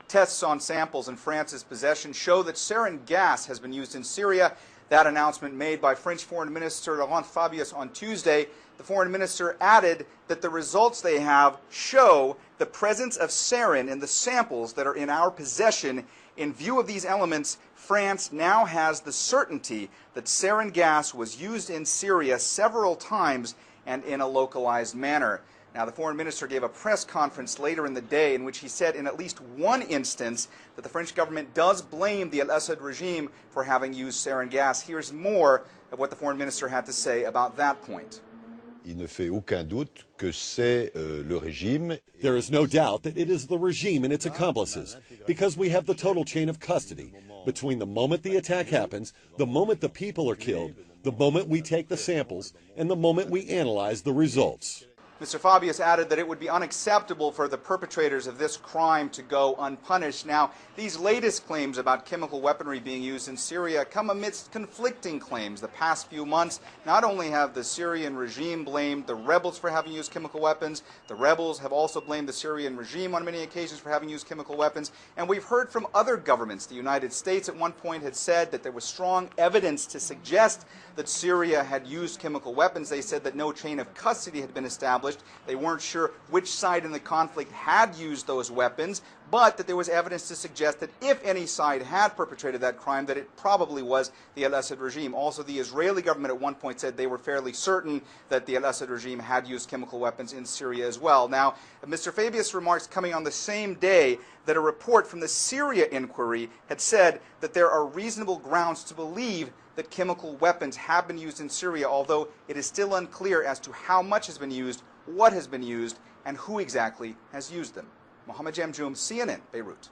Tests on samples in France's possession show that sarin gas has been used in Syria. That announcement made by French Foreign Minister Laurent Fabius on Tuesday. The foreign minister added that the results they have show the presence of sarin in the samples that are in our possession. In view of these elements, France now has the certainty that sarin gas was used in Syria several times and in a localized manner. Now, the foreign minister gave a press conference later in the day in which he said in at least one instance that the French government does blame the al-Assad regime for having used sarin gas. Here's more of what the foreign minister had to say about that point. Il ne fait aucun doute que c'est le régime. There is no doubt that it is the regime and its accomplices, because we have the total chain of custody between the moment the attack happens, the moment the people are killed, the moment we take the samples, and the moment we analyze the results. Mr. Fabius added that it would be unacceptable for the perpetrators of this crime to go unpunished. Now, these latest claims about chemical weaponry being used in Syria come amidst conflicting claims. The past few months, not only have the Syrian regime blamed the rebels for having used chemical weapons, the rebels have also blamed the Syrian regime on many occasions for having used chemical weapons. And we've heard from other governments. The United States at one point had said that there was strong evidence to suggest that Syria had used chemical weapons. They said that no chain of custody had been established. They weren't sure which side in the conflict had used those weapons, but that there was evidence to suggest that if any side had perpetrated that crime, that it probably was the al-Assad regime. Also, the Israeli government at one point said they were fairly certain that the al-Assad regime had used chemical weapons in Syria as well. Now, Mr. Fabius' remarks coming on the same day that a report from the Syria inquiry had said that there are reasonable grounds to believe that chemical weapons have been used in Syria, although it is still unclear as to how much has been used, what has been used, and who exactly has used them. Mohammed Jamjoom, CNN, Beirut.